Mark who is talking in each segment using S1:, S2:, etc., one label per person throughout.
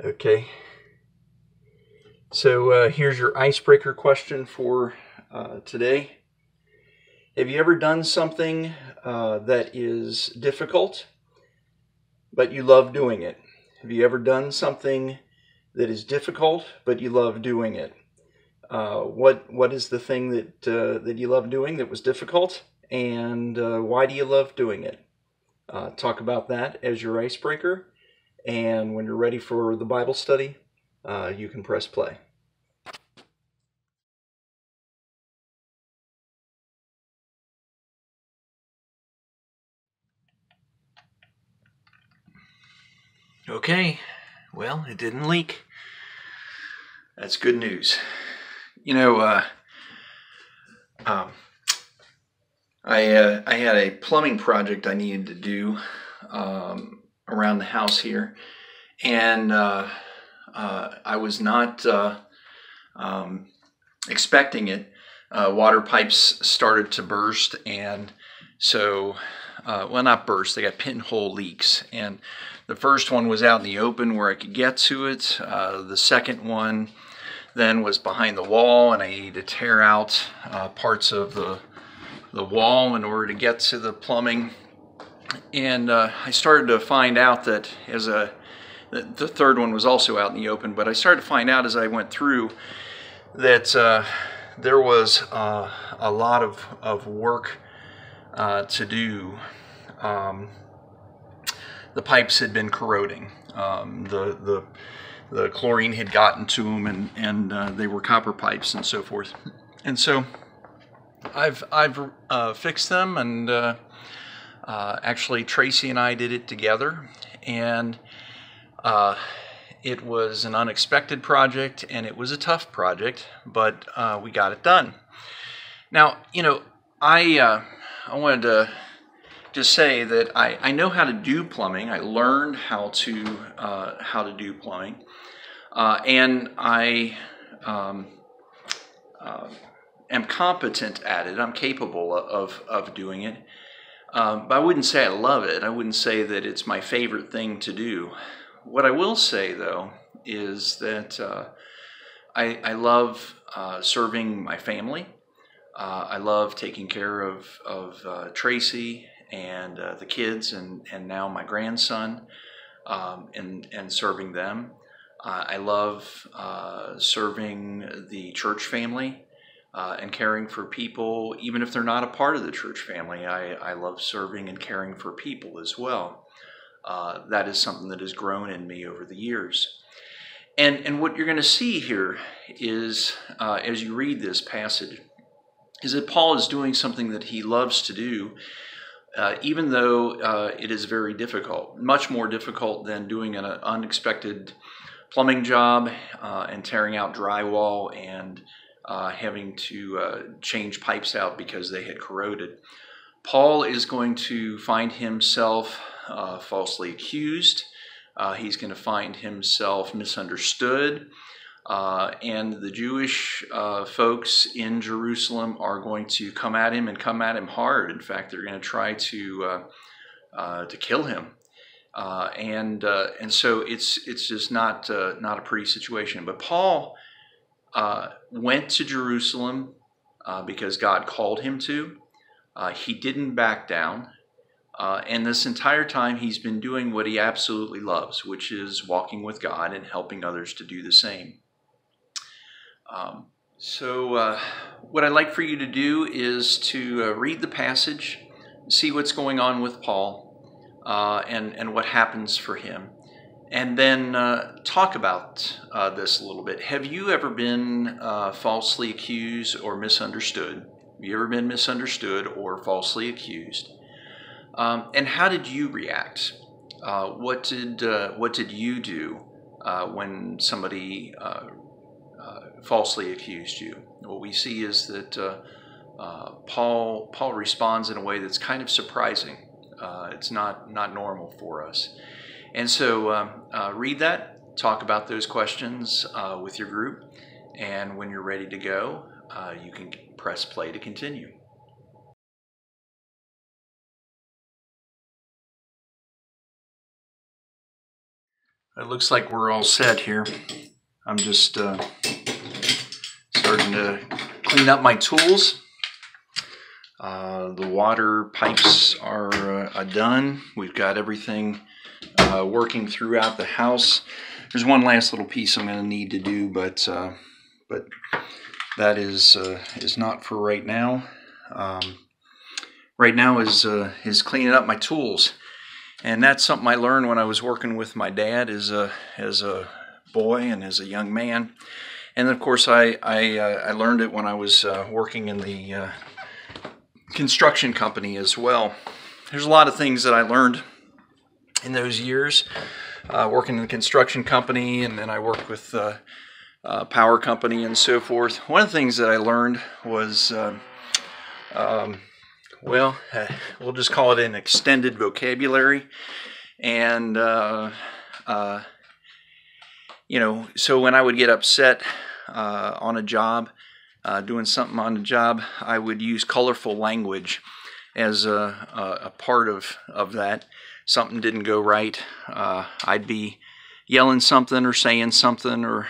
S1: Okay, so here's your icebreaker question for today. Have you ever done something that is difficult, but you love doing it? Have you ever done something that is difficult, but you love doing it? What is the thing that you love doing that was difficult, and why do you love doing it? Talk about that as your icebreaker, and when you're ready for the Bible study, you can press play. Okay, well, it didn't leak. That's good news. You know, I had a plumbing project I needed to do around the house here, and I was not expecting it. Water pipes started to burst, and so, well, not burst, they got pinhole leaks. And the first one was out in the open where I could get to it. The second one then was behind the wall, and I needed to tear out parts of the wall in order to get to the plumbing. And I started to find out that the third one was also out in the open, but I started to find out as I went through that there was a lot of work to do. The pipes had been corroding. The chlorine had gotten to them, and they were copper pipes and so forth. And so I've fixed them, and actually Tracy and I did it together, and it was an unexpected project, and it was a tough project, but we got it done. Now, you know, I wanted to just say that I know how to do plumbing. I learned how to do plumbing, and I am competent at it. I'm capable of doing it. But I wouldn't say I love it. I wouldn't say that it's my favorite thing to do. What I will say, though, is that I love serving my family. I love taking care of Tracy and the kids, and now my grandson, and serving them. I love serving the church family and caring for people, even if they're not a part of the church family. I love serving and caring for people as well. That is something that has grown in me over the years. And what you're going to see here is, as you read this passage, is that Paul is doing something that he loves to do, even though it is very difficult, much more difficult than doing an unexpected plumbing job and tearing out drywall and having to change pipes out because they had corroded. Paul is going to find himself falsely accused. He's going to find himself misunderstood. And the Jewish folks in Jerusalem are going to come at him, and come at him hard. In fact, they're going to try to kill him. And so it's just not a pretty situation. But Paul went to Jerusalem because God called him to. He didn't back down. And this entire time he's been doing what he absolutely loves, which is walking with God and helping others to do the same. So what I'd like for you to do is to read the passage, see what's going on with Paul, and what happens for him. And then talk about this a little bit. Have you ever been falsely accused or misunderstood? Have you ever been misunderstood or falsely accused? And how did you react? What did you do when somebody falsely accused you? What we see is that Paul responds in a way that's kind of surprising. It's not normal for us. And so read that, talk about those questions with your group, and when you're ready to go, you can press play to continue. It looks like we're all set here. I'm just starting to clean up my tools. The water pipes are done. We've got everything working throughout the house. There's one last little piece I'm going to need to do, but that is not for right now. Right now is cleaning up my tools. And that's something I learned when I was working with my dad as a boy and as a young man. And of course, I learned it when I was working in the construction company as well. There's a lot of things that I learned in those years, working in the construction company, and then I worked with power company and so forth. One of the things that I learned was we'll just call it an extended vocabulary. And, so when I would get upset on a job, doing something on a job, I would use colorful language as a part of that. Something didn't go right. I'd be yelling something or saying something or,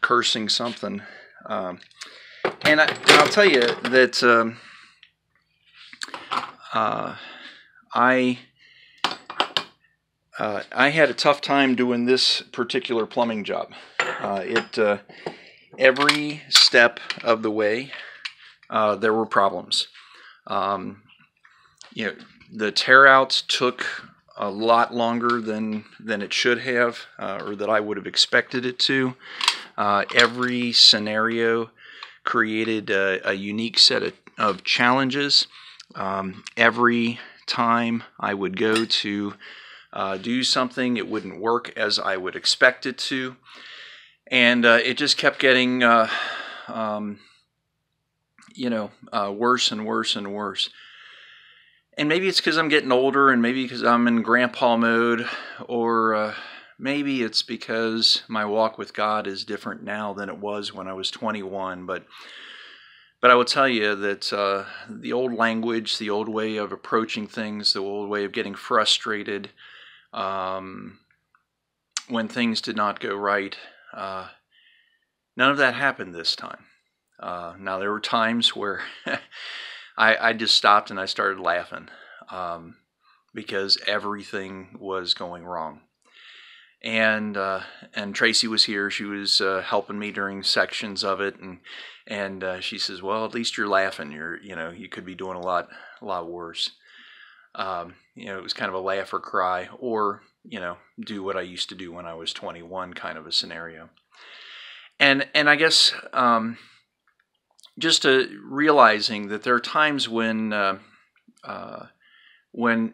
S1: cursing something. And I'll tell you that I had a tough time doing this particular plumbing job. Every step of the way, there were problems. The tear outs took a lot longer than it should have, or that I would have expected it to. Every scenario created a unique set of challenges. Every time I would go to do something, it wouldn't work as I would expect it to. And it just kept getting, worse and worse and worse. And maybe it's because I'm getting older, and maybe because I'm in grandpa mode, or maybe it's because my walk with God is different now than it was when I was 21. But I will tell you that the old language, the old way of approaching things, the old way of getting frustrated when things did not go right, none of that happened this time. Now, there were times where I just stopped and I started laughing because everything was going wrong. And Tracy was here. She was helping me during sections of it, and she says, "Well, at least you're laughing. You could be doing a lot worse." It was kind of a laugh or cry, or do what I used to do when I was 21, kind of a scenario. And I guess just realizing that there are times when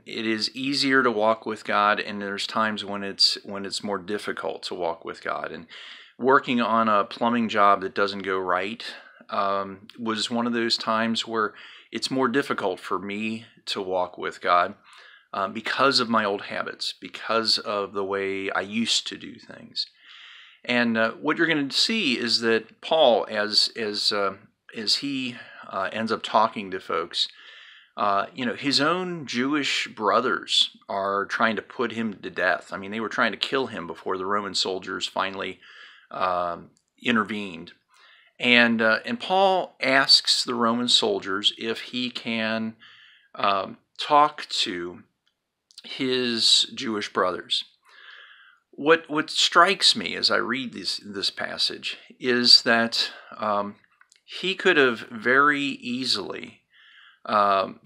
S1: it is easier to walk with God, and there's times when it's more difficult to walk with God. And working on a plumbing job that doesn't go right was one of those times where it's more difficult for me to walk with God because of my old habits, because of the way I used to do things. And what you're going to see is that Paul, as he ends up talking to folks, his own Jewish brothers are trying to put him to death. I mean, they were trying to kill him before the Roman soldiers finally intervened. And Paul asks the Roman soldiers if he can talk to his Jewish brothers. What strikes me as I read this passage is that he could have very easily gone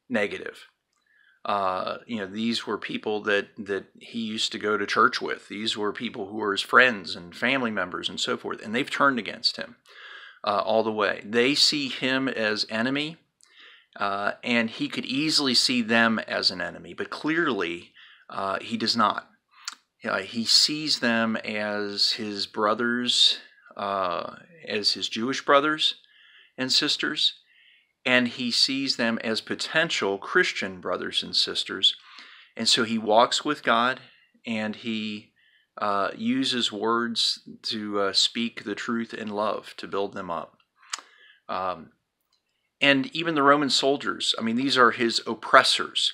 S1: negative. These were people that he used to go to church with. These were people who were his friends and family members and so forth, and they've turned against him all the way. They see him as enemy, and he could easily see them as an enemy, but clearly he does not. He sees them as his brothers, as his Jewish brothers and sisters, and he sees them as potential Christian brothers and sisters. And so he walks with God, and he uses words to speak the truth in love to build them up. And even the Roman soldiers, I mean, these are his oppressors.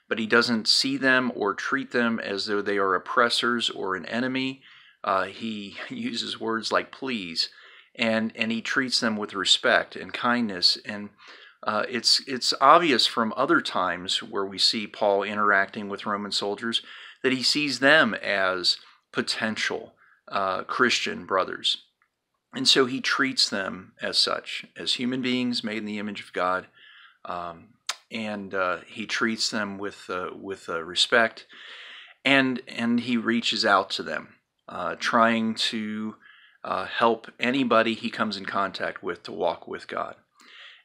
S1: but he doesn't see them or treat them as though they are oppressors or an enemy. He uses words like please, and he treats them with respect and kindness. And it's obvious from other times where we see Paul interacting with Roman soldiers that he sees them as potential Christian brothers. And so he treats them as such, as human beings made in the image of God, and he treats them with respect, and he reaches out to them, trying to help anybody he comes in contact with to walk with God.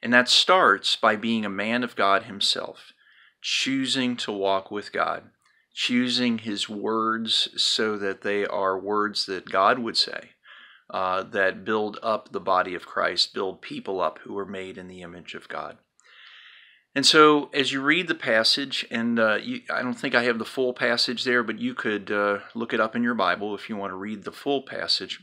S1: And that starts by being a man of God himself, choosing to walk with God, choosing his words so that they are words that God would say, that build up the body of Christ, build people up who are made in the image of God. And so as you read the passage, and I don't think I have the full passage there, but you could look it up in your Bible if you want to read the full passage.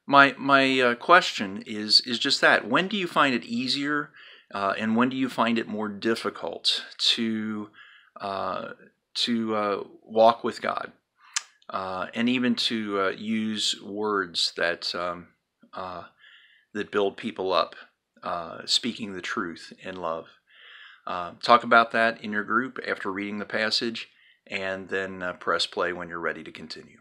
S1: My question is just that. When do you find it easier and when do you find it more difficult to walk with God? And even to use words that build people up, speaking the truth in love. Talk about that in your group after reading the passage, and then press play when you're ready to continue.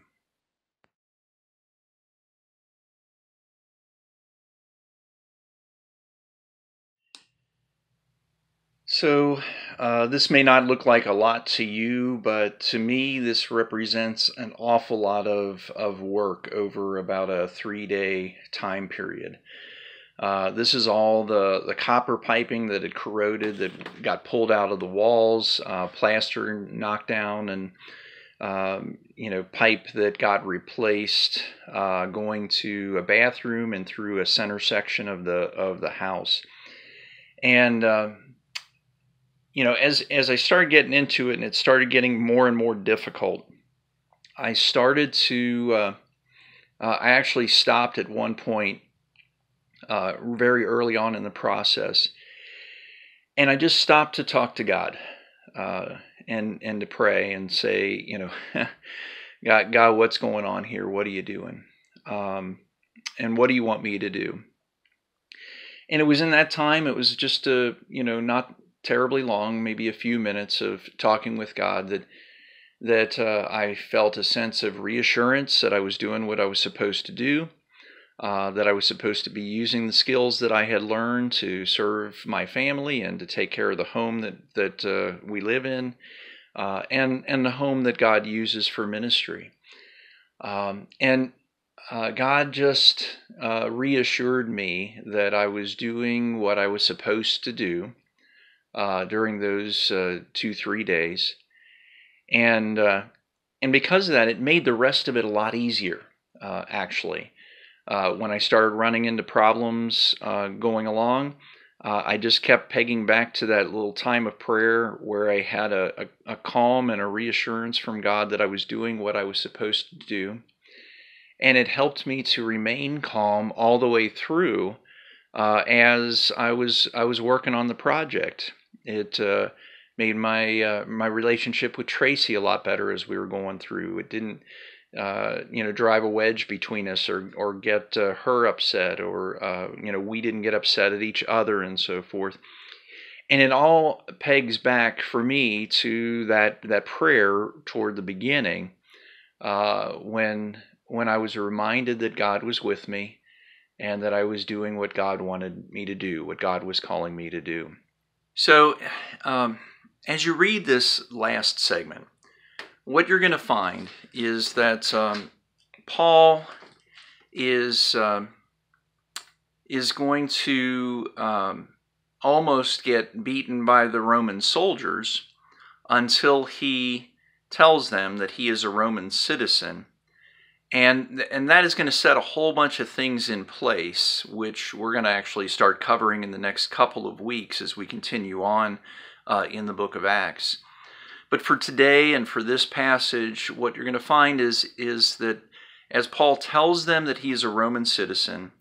S1: So this may not look like a lot to you, but to me this represents an awful lot of work over about a 3-day time period. This is all the copper piping that had corroded, that got pulled out of the walls, plaster knocked down, and pipe that got replaced, going to a bathroom and through a center section of the house. And as I started getting into it and it started getting more and more difficult, I started to, I actually stopped at one point very early on in the process. And I just stopped to talk to God and to pray and say, God, what's going on here? What are you doing? And what do you want me to do? And it was in that time, it was just not terribly long, maybe a few minutes of talking with God, that I felt a sense of reassurance that I was doing what I was supposed to do, that I was supposed to be using the skills that I had learned to serve my family and to take care of the home that we live in, and the home that God uses for ministry. And God just reassured me that I was doing what I was supposed to do during those 2-3 days, and because of that, it made the rest of it a lot easier. Actually, when I started running into problems going along, I just kept pegging back to that little time of prayer where I had a calm and a reassurance from God that I was doing what I was supposed to do. And it helped me to remain calm all the way through as I was working on the project. It made my relationship with Tracy a lot better as we were going through. It didn't drive a wedge between us or get her upset, or we didn't get upset at each other and so forth. And it all pegs back for me to that prayer toward the beginning, when I was reminded that God was with me and that I was doing what God wanted me to do, what God was calling me to do. So as you read this last segment, what you're going to find is that Paul is going to almost get beaten by the Roman soldiers until he tells them that he is a Roman citizen. And that is going to set a whole bunch of things in place, which we're going to actually start covering in the next couple of weeks as we continue on in the book of Acts. But for today and for this passage, what you're going to find is that as Paul tells them that he is a Roman citizen,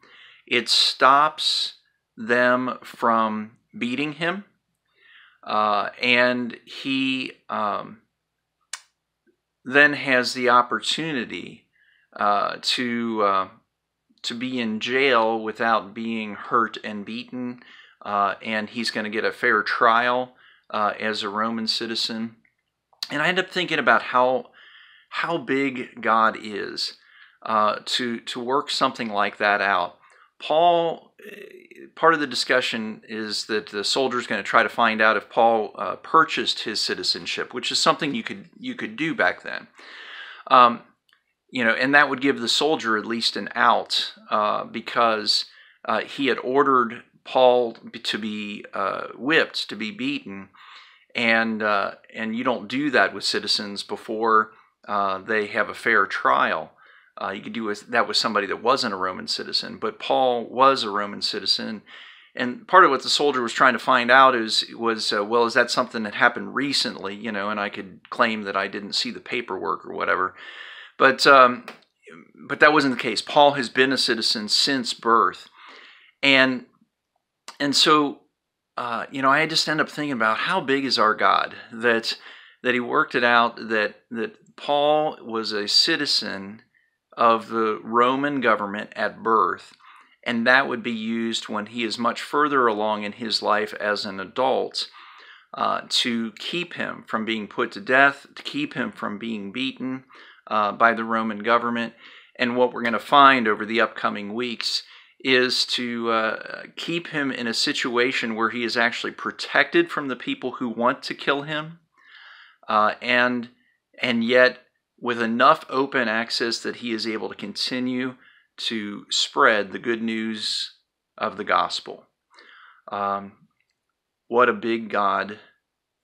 S1: it stops them from beating him. and he then has the opportunity to be in jail without being hurt and beaten, and he's going to get a fair trial as a Roman citizen. And I end up thinking about how big God is to work something like that out. Paul, part of the discussion is that the soldier's going to try to find out if Paul purchased his citizenship, which is something you could do back then. And that would give the soldier at least an out because he had ordered Paul to be whipped, to be beaten, and you don't do that with citizens before they have a fair trial. You could do that with somebody that wasn't a Roman citizen, but Paul was a Roman citizen. And part of what the soldier was trying to find out was, well, is that something that happened recently? And I could claim that I didn't see the paperwork or whatever. But that wasn't the case. Paul has been a citizen since birth. And so, I just end up thinking about how big is our God, that he worked it out, that Paul was a citizen of the Roman government at birth, and that would be used when he is much further along in his life as an adult to keep him from being put to death, to keep him from being beaten by the Roman government. And what we're going to find over the upcoming weeks is to keep him in a situation where he is actually protected from the people who want to kill him, and yet with enough open access that he is able to continue to spread the good news of the gospel. What a big God,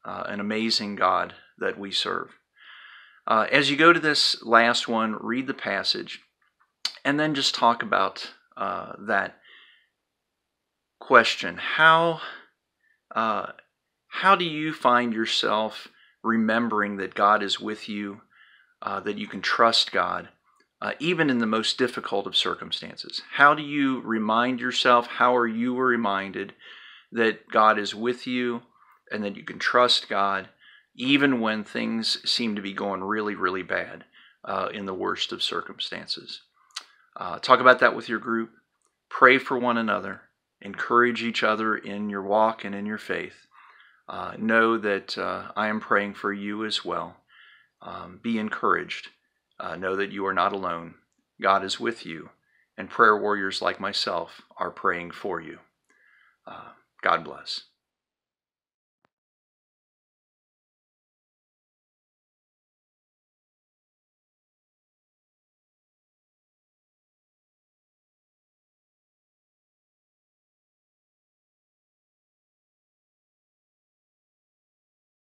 S1: an amazing God that we serve. As you go to this last one, read the passage, and then just talk about that question. How do you find yourself remembering that God is with you, that you can trust God, even in the most difficult of circumstances? How do you remind yourself, how are you reminded that God is with you and that you can trust God, even when things seem to be going really, really bad in the worst of circumstances? Talk about that with your group. Pray for one another. Encourage each other in your walk and in your faith. Know that I am praying for you as well. Be encouraged. Know that you are not alone. God is with you, and prayer warriors like myself are praying for you. God bless.